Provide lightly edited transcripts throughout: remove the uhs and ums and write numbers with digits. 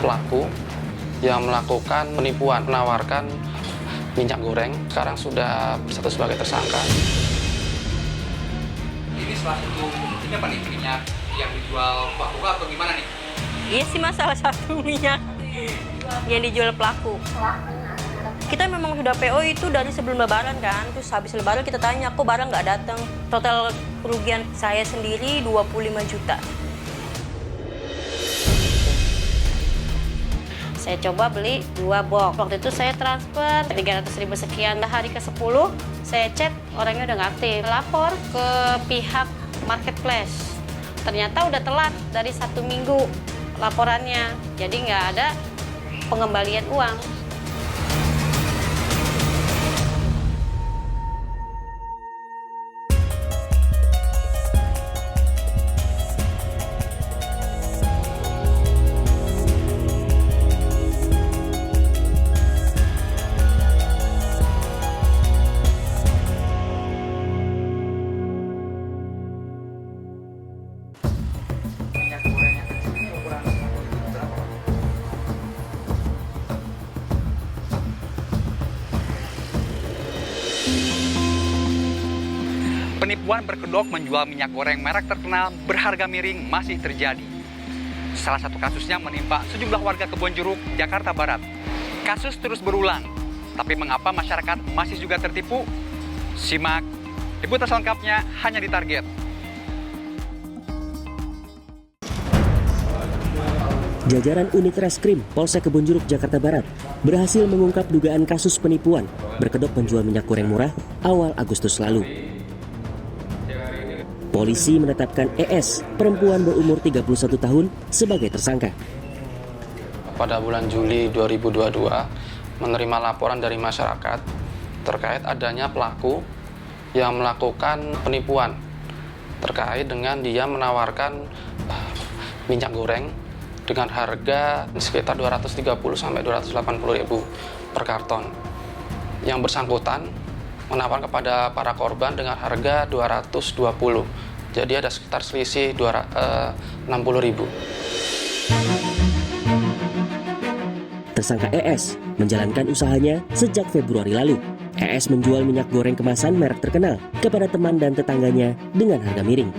pelaku yang melakukan penipuan, menawarkan minyak goreng. Sekarang sudah berstatus sebagai tersangka. Ini salah satu buktinya apa nih, minyak yang dijual pelaku atau gimana nih? Iya sih mas, salah satu minyak yang dijual pelaku. Kita memang sudah PO itu dari sebelum lebaran kan, terus habis lebaran kita tanya, kok barang nggak datang. Total kerugian saya sendiri 25 juta. Saya coba beli 2 box. Waktu itu saya transfer 300.000 sekian. Hari ke-10 saya chat, orangnya udah nggak aktif. Lapor ke pihak marketplace. Ternyata udah telat dari 1 minggu laporannya. Jadi nggak ada pengembalian uang. Minyak goreng yang kecil ini ukuran berapa? Penipuan berkedok menjual minyak goreng merek terkenal berharga miring masih terjadi. Salah satu kasusnya menimpa sejumlah warga Kebonjeruk, Jakarta Barat. Kasus terus berulang, tapi mengapa masyarakat masih juga tertipu? Simak liputan selengkapnya hanya di Target. Jajaran unit reskrim Polsek Kebonjeruk, Jakarta Barat berhasil mengungkap dugaan kasus penipuan berkedok penjual minyak goreng murah awal Agustus lalu. Polisi menetapkan ES, perempuan berumur 31 tahun, sebagai tersangka. Pada bulan Juli 2022, menerima laporan dari masyarakat terkait adanya pelaku yang melakukan penipuan terkait dengan dia menawarkan minyak goreng dengan harga sekitar 230 sampai 280 ribu per karton. Yang bersangkutan menawarkan kepada para korban dengan harga 220. Jadi ada sekitar selisih 60 ribu. Tersangka ES menjalankan usahanya sejak Februari lalu. ES menjual minyak goreng kemasan merek terkenal kepada teman dan tetangganya dengan harga miring.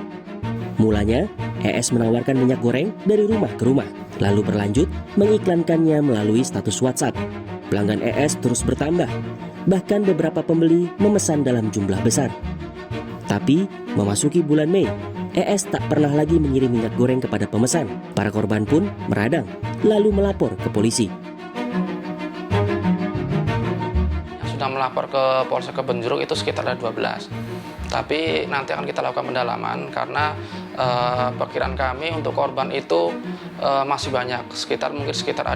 Mulanya, ES menawarkan minyak goreng dari rumah ke rumah, lalu berlanjut mengiklankannya melalui status WhatsApp. Pelanggan ES terus bertambah, bahkan beberapa pembeli memesan dalam jumlah besar. Tapi, memasuki bulan Mei, ES tak pernah lagi mengirim minyak goreng kepada pemesan. Para korban pun meradang, lalu melapor ke polisi. Yang sudah melapor ke Polsek Kebonjeruk itu sekitar ada 12. Tapi nanti akan kita lakukan pendalaman karena perkiraan kami untuk korban itu masih banyak, mungkin sekitar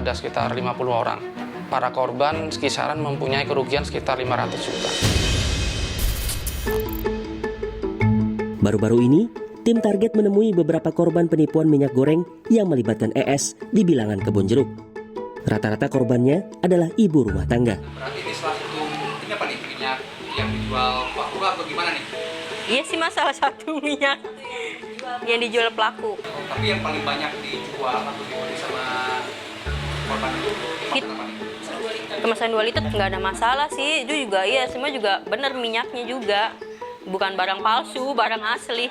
50 orang. Para korban kisaran mempunyai kerugian sekitar 500 juta. Baru-baru ini, tim Target menemui beberapa korban penipuan minyak goreng yang melibatkan ES di bilangan Kebonjeruk. Rata-rata korbannya adalah ibu rumah tangga. Berarti ini salah satu buktinya apa nih, minyak yang dijual pelaku atau gimana nih? Iya sih mas, salah satu minyak yang dijual pelaku. Tapi yang paling banyak dijual atau dibeli sama korban itu kemasan apa nih? Kemasan 2 liter nggak ada masalah sih, itu juga iya, semua juga bener minyaknya juga. Bukan barang palsu, barang asli.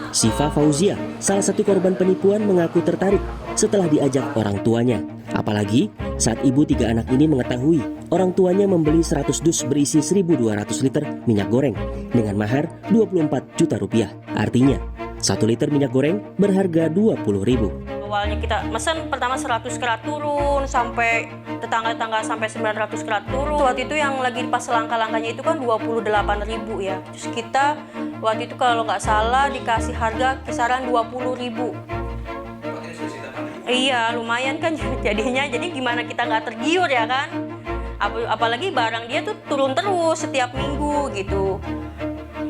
Siva Fauzia, salah satu korban penipuan, mengaku tertarik setelah diajak orang tuanya. Apalagi saat ibu 3 anak ini mengetahui orang tuanya membeli 100 dus berisi 1.200 liter minyak goreng dengan mahar 24 juta rupiah. Artinya, 1 liter minyak goreng berharga 20 ribu. Awalnya kita mesen pertama 100 kerat turun, sampai tetangga-tetangga sampai 900 kerat turun. Waktu itu yang lagi pas langkah-langkahnya itu kan 28 ribu ya. Terus kita waktu itu kalau nggak salah dikasih harga kisaran 20 ribu. Iya, lumayan kan jadinya. Jadi gimana kita nggak tergiur ya kan? Apalagi barang dia tuh turun terus setiap minggu gitu.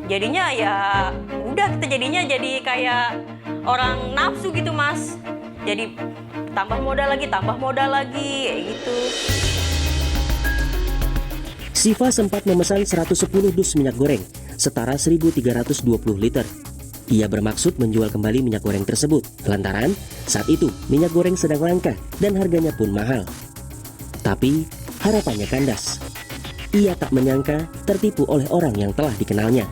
Jadinya ya udah, kita jadinya jadi kayak orang nafsu gitu mas. Jadi tambah modal lagi kayak gitu. Siva sempat memesan 110 dus minyak goreng setara 1.320 liter. Ia bermaksud menjual kembali minyak goreng tersebut, lantaran saat itu minyak goreng sedang langka dan harganya pun mahal. Tapi harapannya kandas. Ia tak menyangka tertipu oleh orang yang telah dikenalnya.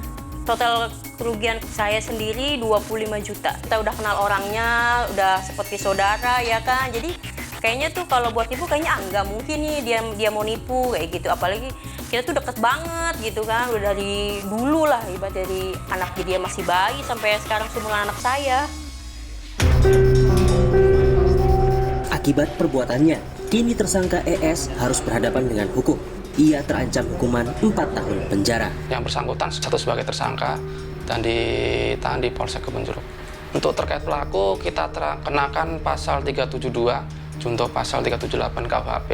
Total kerugian saya sendiri 25 juta. Kita udah kenal orangnya, udah seperti saudara ya kan. Jadi kayaknya tuh kalau buat tipu kayaknya nggak mungkin nih dia mau nipu kayak gitu. Apalagi kita tuh deket banget gitu kan. Udah dari dulu lah, ibarat dari anak dia masih bayi sampai sekarang seumuran anak saya. Akibat perbuatannya, kini tersangka ES harus berhadapan dengan hukum. Ia terancam hukuman 4 tahun penjara. Yang bersangkutan status sebagai tersangka dan ditahan di Polsek Kebonjeruk. Untuk terkait pelaku, kita kenakan pasal 372, junto pasal 378 KUHP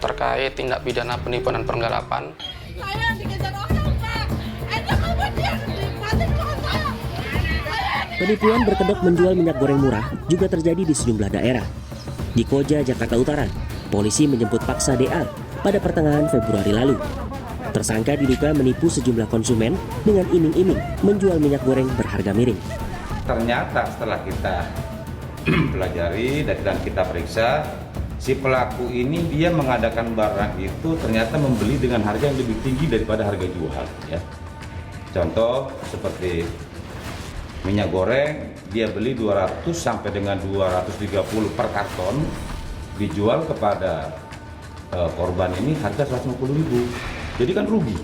terkait tindak pidana penipuan dan penggelapan. Saya dikejar orang, Pak. Itu kemudian dipatik saya. Penipuan berkedok menjual minyak goreng murah juga terjadi di sejumlah daerah. Di Koja, Jakarta Utara, polisi menjemput paksa DA pada pertengahan Februari lalu. Tersangka diduga menipu sejumlah konsumen dengan iming-iming menjual minyak goreng berharga miring. Ternyata setelah kita pelajari dan kita periksa, si pelaku ini dia mengadakan barang itu ternyata membeli dengan harga yang lebih tinggi daripada harga jual. Ya. Contoh seperti minyak goreng, dia beli 200 sampai dengan 230 per karton, dijual kepada korban ini harga 150.000. Jadi kan rugi,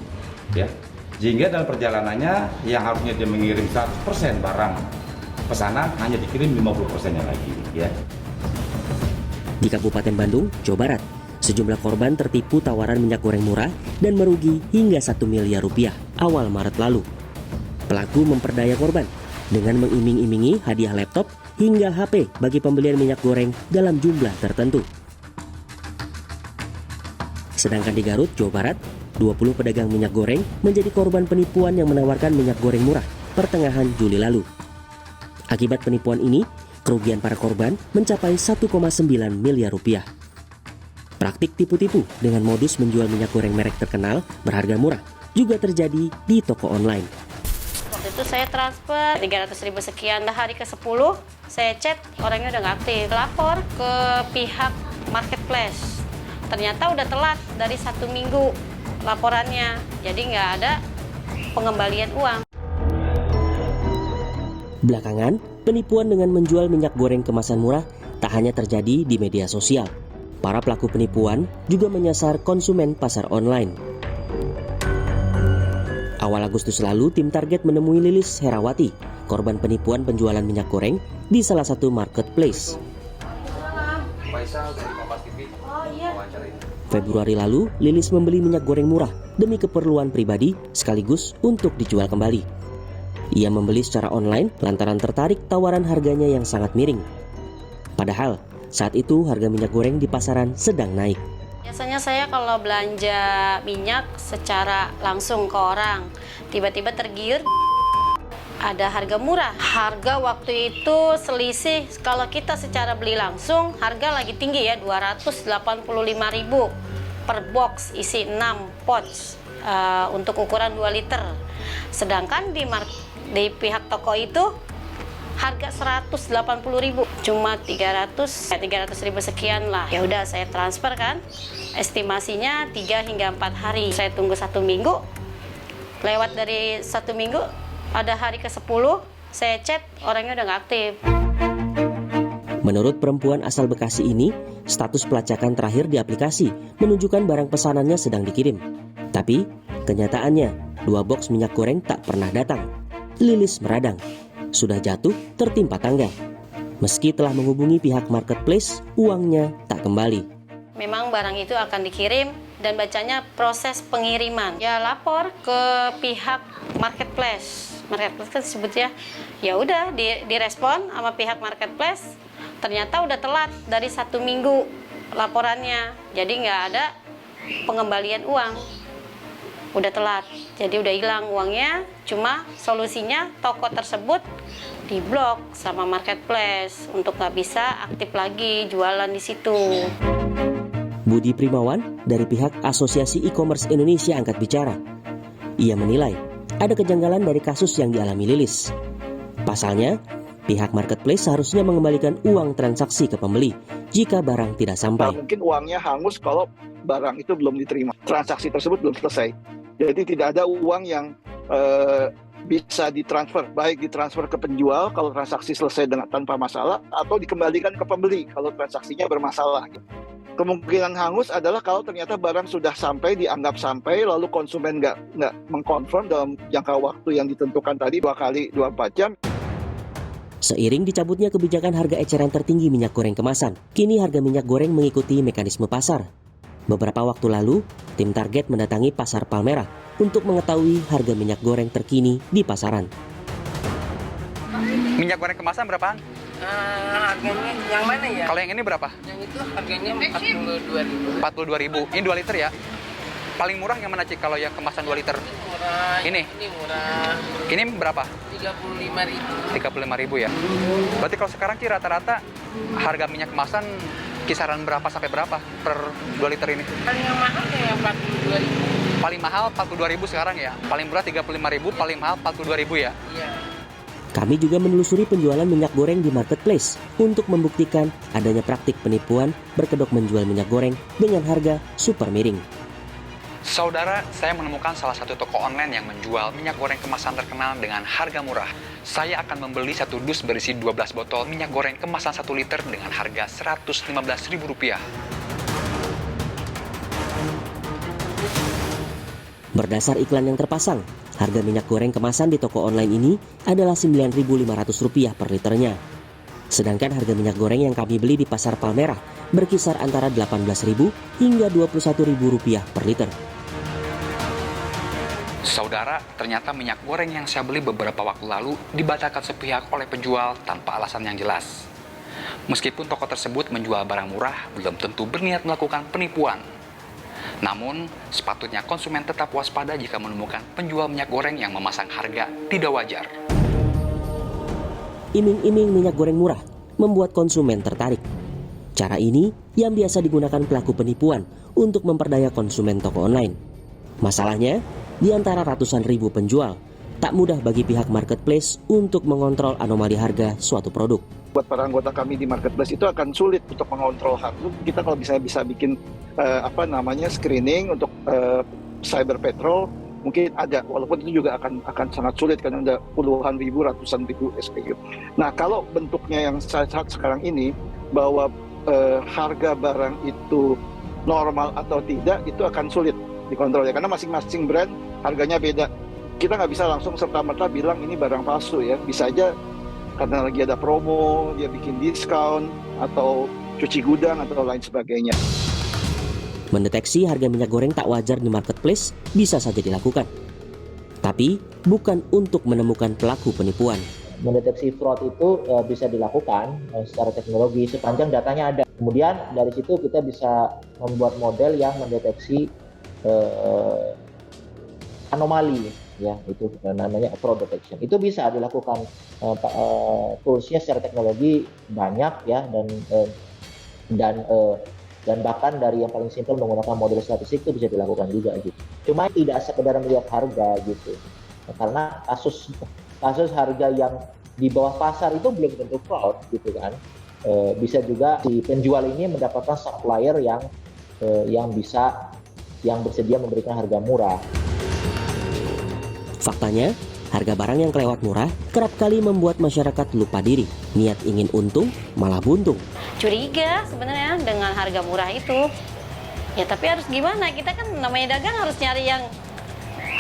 ya. Sehingga dalam perjalanannya yang harusnya dia mengirim 100% barang pesanan hanya dikirim 50%-nya lagi, ya. Di Kabupaten Bandung, Jawa Barat, sejumlah korban tertipu tawaran minyak goreng murah dan merugi hingga 1 miliar rupiah awal Maret lalu. Pelaku memperdaya korban dengan mengiming-imingi hadiah laptop hingga HP bagi pembelian minyak goreng dalam jumlah tertentu. Sedangkan di Garut, Jawa Barat, 20 pedagang minyak goreng menjadi korban penipuan yang menawarkan minyak goreng murah pertengahan Juli lalu. Akibat penipuan ini, kerugian para korban mencapai 1,9 miliar rupiah. Praktik tipu-tipu dengan modus menjual minyak goreng merek terkenal berharga murah juga terjadi di toko online. Waktu itu saya transfer 300.000 sekian, hari ke-10 saya chat orangnya udah nggak aktif. Lapor ke pihak marketplace. Ternyata udah telat dari 1 minggu laporannya, jadi nggak ada pengembalian uang. Belakangan, penipuan dengan menjual minyak goreng kemasan murah tak hanya terjadi di media sosial. Para pelaku penipuan juga menyasar konsumen pasar online. Awal Agustus lalu, tim Target menemui Lilis Herawati, korban penipuan penjualan minyak goreng di salah satu marketplace. Februari lalu, Lilis membeli minyak goreng murah demi keperluan pribadi sekaligus untuk dijual kembali. Ia membeli secara online lantaran tertarik tawaran harganya yang sangat miring. Padahal, saat itu harga minyak goreng di pasaran sedang naik. Biasanya saya kalau belanja minyak secara langsung ke orang, tiba-tiba tergiur ada harga murah. Harga waktu itu selisih, kalau kita secara beli langsung, harga lagi tinggi ya, 285.000 per box isi 6 pots untuk ukuran 2 liter. Sedangkan di pihak toko itu harga 180.000, cuma 300.000 sekian lah. Ya udah saya transfer kan, estimasinya 3 hingga 4 hari. Saya tunggu 1 minggu, lewat dari 1 minggu, ada hari ke-10, saya chat, orangnya udah nggak aktif. Menurut perempuan asal Bekasi ini, status pelacakan terakhir di aplikasi menunjukkan barang pesanannya sedang dikirim. Tapi, kenyataannya, 2 box minyak goreng tak pernah datang. Lilis meradang. Sudah jatuh tertimpa tangga. Meski telah menghubungi pihak marketplace, uangnya tak kembali. Memang barang itu akan dikirim dan bacanya proses pengiriman. Ya lapor ke pihak marketplace. Marketplace kan disebutnya. Ya udah direspon sama pihak marketplace. Ternyata udah telat dari 1 minggu laporannya. Jadi nggak ada pengembalian uang. Udah telat, jadi udah hilang uangnya. Cuma solusinya toko tersebut diblok sama marketplace untuk nggak bisa aktif lagi jualan di situ. Budi Primawan dari pihak Asosiasi E-commerce Indonesia angkat bicara. Ia menilai ada kejanggalan dari kasus yang dialami Lilis. Pasalnya, pihak marketplace seharusnya mengembalikan uang transaksi ke pembeli jika barang tidak sampai. Mungkin uangnya hangus kalau barang itu belum diterima. Transaksi tersebut belum selesai. Jadi tidak ada uang yang bisa ditransfer, baik ditransfer ke penjual kalau transaksi selesai tanpa masalah, atau dikembalikan ke pembeli kalau transaksinya bermasalah. Kemungkinan hangus adalah kalau ternyata barang sudah sampai, dianggap sampai, lalu konsumen nggak mengkonfirm dalam jangka waktu yang ditentukan tadi 2 kali 24 jam. Seiring dicabutnya kebijakan harga eceran tertinggi minyak goreng kemasan, kini harga minyak goreng mengikuti mekanisme pasar. Beberapa waktu lalu, tim Target mendatangi Pasar Palmerah untuk mengetahui harga minyak goreng terkini di pasaran. Minyak goreng kemasan berapaan? Harganya yang mana ya? Kalau yang ini berapa? Yang itu harganya 42.000. 42.000. Ini 2 liter ya? Paling murah yang mana, Cik, kalau yang kemasan 2 liter? Murah. Ini Murah. Ini berapa? 35.000. 35.000 ya? Berarti kalau sekarang, Cik, rata-rata harga minyak kemasan kisaran berapa sampai berapa per 2 liter ini? Paling mahal kayak 42.000. Paling mahal 42.000 sekarang ya? Paling murah 35.000, paling mahal 42.000 ya? Iya. Kami juga menelusuri penjualan minyak goreng di marketplace untuk membuktikan adanya praktik penipuan berkedok menjual minyak goreng dengan harga super miring. Saudara, saya menemukan salah satu toko online yang menjual minyak goreng kemasan terkenal dengan harga murah. Saya akan membeli 1 dus berisi 12 botol minyak goreng kemasan 1 liter dengan harga Rp115.000. Berdasar iklan yang terpasang, harga minyak goreng kemasan di toko online ini adalah Rp9.500 per liternya. Sedangkan harga minyak goreng yang kami beli di Pasar Palmerah berkisar antara Rp18.000 hingga Rp21.000 per liter. Saudara, ternyata minyak goreng yang saya beli beberapa waktu lalu dibatalkan sepihak oleh penjual tanpa alasan yang jelas. Meskipun toko tersebut menjual barang murah, belum tentu berniat melakukan penipuan. Namun, sepatutnya konsumen tetap waspada jika menemukan penjual minyak goreng yang memasang harga tidak wajar. Iming-iming minyak goreng murah membuat konsumen tertarik. Cara ini yang biasa digunakan pelaku penipuan untuk memperdaya konsumen toko online. Masalahnya, di antara ratusan ribu penjual, tak mudah bagi pihak marketplace untuk mengontrol anomali harga suatu produk. Buat para anggota kami di marketplace itu akan sulit untuk mengontrol harga. Kita kalau bisa bikin screening untuk cyber patrol mungkin ada, walaupun itu juga akan sangat sulit karena ada puluhan ribu, ratusan ribu SKU. Nah, kalau bentuknya yang saat sekarang ini bahwa harga barang itu normal atau tidak, itu akan sulit dikontrol ya, karena masing-masing brand harganya beda. Kita nggak bisa langsung serta-merta bilang ini barang palsu ya. Bisa aja karena lagi ada promo, dia bikin diskon, atau cuci gudang, atau lain sebagainya. Mendeteksi harga minyak goreng tak wajar di marketplace bisa saja dilakukan. Tapi bukan untuk menemukan pelaku penipuan. Mendeteksi fraud itu bisa dilakukan secara teknologi sepanjang datanya ada. Kemudian dari situ kita bisa membuat model yang mendeteksi anomali, ya, itu namanya fraud detection. Itu bisa dilakukan, toolsnya secara teknologi banyak ya, dan bahkan dari yang paling simpel menggunakan model statistik itu bisa dilakukan juga gitu. Cuma tidak sekedar melihat harga gitu, karena kasus harga yang di bawah pasar itu belum tentu fraud gitu kan. Bisa juga si penjual ini mendapatkan supplier yang bersedia memberikan harga murah. Faktanya, harga barang yang kelewat murah kerap kali membuat masyarakat lupa diri. Niat ingin untung malah buntung. Curiga sebenarnya dengan harga murah itu. Ya tapi harus gimana? Kita kan namanya dagang harus nyari yang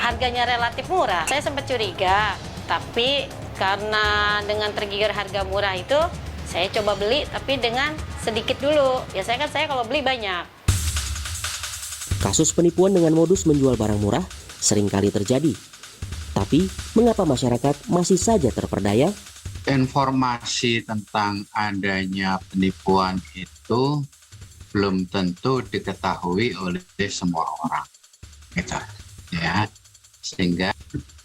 harganya relatif murah. Saya sempat curiga, tapi karena dengan tergiur harga murah itu, saya coba beli tapi dengan sedikit dulu. Biasanya kan saya kalau beli banyak. Kasus penipuan dengan modus menjual barang murah sering kali terjadi. Tapi, mengapa masyarakat masih saja terperdaya? Informasi tentang adanya penipuan itu belum tentu diketahui oleh semua orang, gitu, ya. Sehingga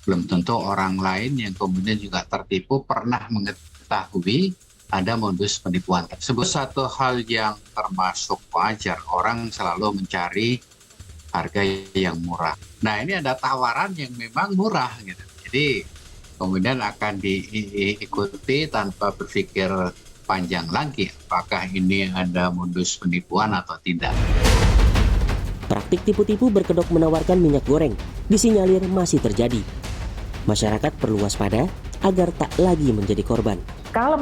belum tentu orang lain yang kemudian juga tertipu pernah mengetahui ada modus penipuan tersebut. Satu hal yang termasuk wajar, orang selalu mencari harga yang murah. Nah, ini ada tawaran yang memang murah gitu. Jadi kemudian akan diikuti tanpa berpikir panjang lagi apakah ini ada modus penipuan atau tidak. Praktik tipu-tipu berkedok menawarkan minyak goreng disinyalir masih terjadi. Masyarakat perlu waspada agar tak lagi menjadi korban. Kalau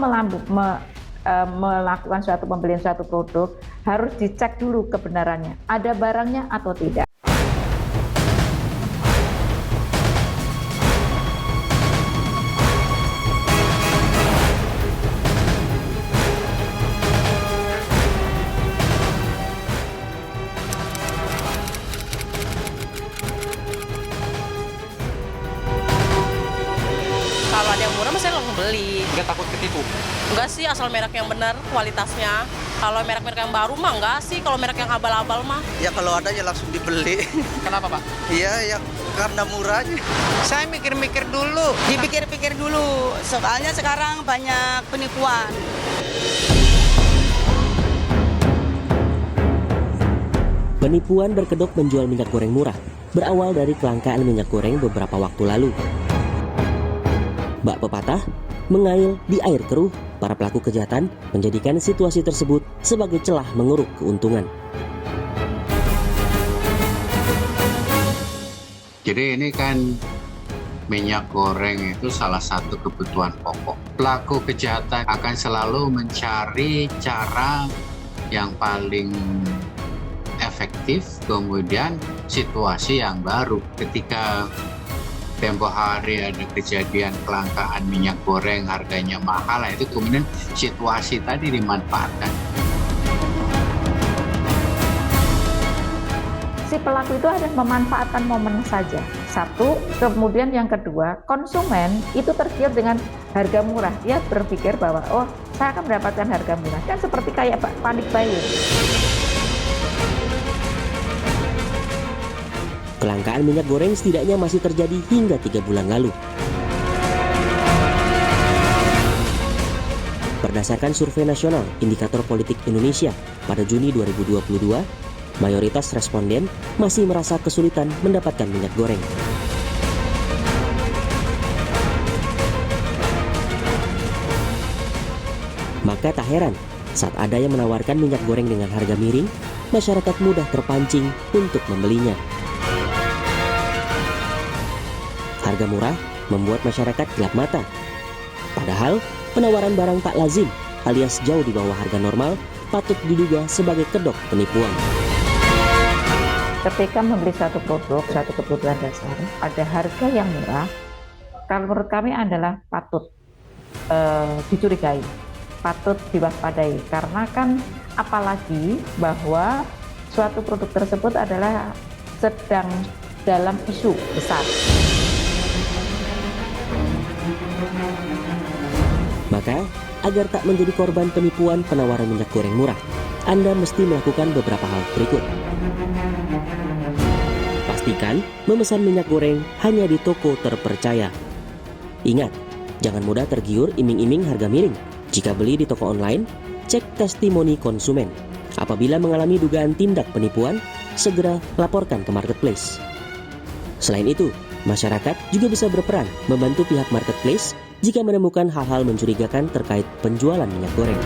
melakukan suatu pembelian suatu produk, harus dicek dulu kebenarannya, ada barangnya atau tidak. Kalau ada yang murah, saya langsung beli. Nggak takut ketipu? Enggak sih, asal merek yang benar, kualitasnya. Kalau merek-merek yang baru mah enggak sih, kalau merek yang abal-abal mah. Ya kalau ada ya langsung dibeli. Kenapa Pak? Iya, ya karena murahnya. Saya mikir-mikir dulu. Dipikir-pikir dulu, soalnya sekarang banyak penipuan. Penipuan berkedok menjual minyak goreng murah berawal dari kelangkaan minyak goreng beberapa waktu lalu. Bak pepatah, mengail di air keruh, para pelaku kejahatan menjadikan situasi tersebut sebagai celah menguruk keuntungan. Jadi ini kan minyak goreng itu salah satu kebutuhan pokok. Pelaku kejahatan akan selalu mencari cara yang paling efektif, kemudian situasi yang baru. Ketika tempo hari ada kejadian kelangkaan minyak goreng, harganya mahal, itu kemudian situasi tadi dimanfaatkan. Si pelaku itu ada memanfaatkan momen saja. Satu, kemudian yang kedua, konsumen itu tergiur dengan harga murah. Dia berpikir bahwa, oh, saya akan mendapatkan harga murah. Kan seperti kayak panic buying. Kelangkaan minyak goreng setidaknya masih terjadi hingga 3 bulan lalu. Berdasarkan survei nasional Indikator Politik Indonesia pada Juni 2022, mayoritas responden masih merasa kesulitan mendapatkan minyak goreng. Maka tak heran, saat ada yang menawarkan minyak goreng dengan harga miring, masyarakat mudah terpancing untuk membelinya. Harga murah membuat masyarakat gelap mata. Padahal, penawaran barang tak lazim alias jauh di bawah harga normal patut diduga sebagai kedok penipuan. Ketika membeli satu produk, satu kebutuhan dasar, ada harga yang murah, kalau menurut kami adalah patut dicurigai, patut diwaspadai. Karena kan apalagi bahwa suatu produk tersebut adalah sedang dalam isu besar. Maka, agar tak menjadi korban penipuan penawaran minyak goreng murah, Anda mesti melakukan beberapa hal berikut. Pastikan memesan minyak goreng hanya di toko terpercaya. Ingat, jangan mudah tergiur iming-iming harga miring. Jika beli di toko online, cek testimoni konsumen. Apabila mengalami dugaan tindak penipuan, segera laporkan ke marketplace. Selain itu, masyarakat juga bisa berperan membantu pihak marketplace jika menemukan hal-hal mencurigakan terkait penjualan minyak goreng.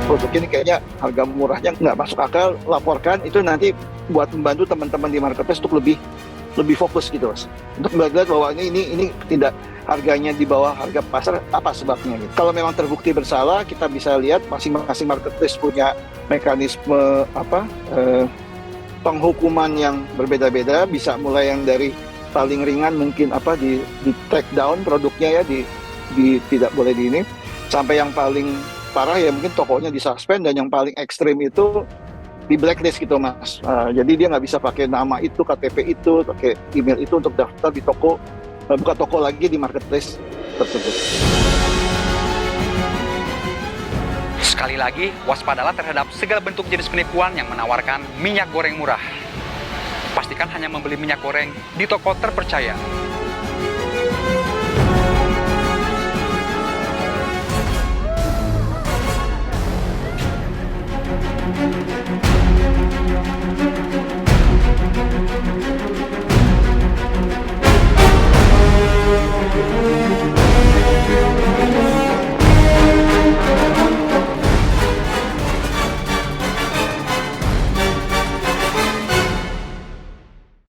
Produk ini kayaknya harga murahnya nggak masuk akal, laporkan, itu nanti buat membantu teman-teman di marketplace untuk lebih fokus gitu, Mas. Untuk melihat bahwa ini tidak harganya di bawah harga pasar, apa sebabnya gitu. Kalau memang terbukti bersalah, kita bisa lihat masing-masing marketplace punya mekanisme penghukuman yang berbeda-beda, bisa mulai yang dari paling ringan mungkin di take down produknya ya, di tidak boleh di ini, sampai yang paling parah ya mungkin tokonya disuspend, dan yang paling ekstrim itu di blacklist gitu, Mas. Jadi dia nggak bisa pakai nama itu, KTP itu, pakai email itu untuk daftar di toko, buka toko lagi di marketplace tersebut. Sekali lagi, waspadalah terhadap segala bentuk jenis penipuan yang menawarkan minyak goreng murah. Pastikan hanya membeli minyak goreng di toko terpercaya.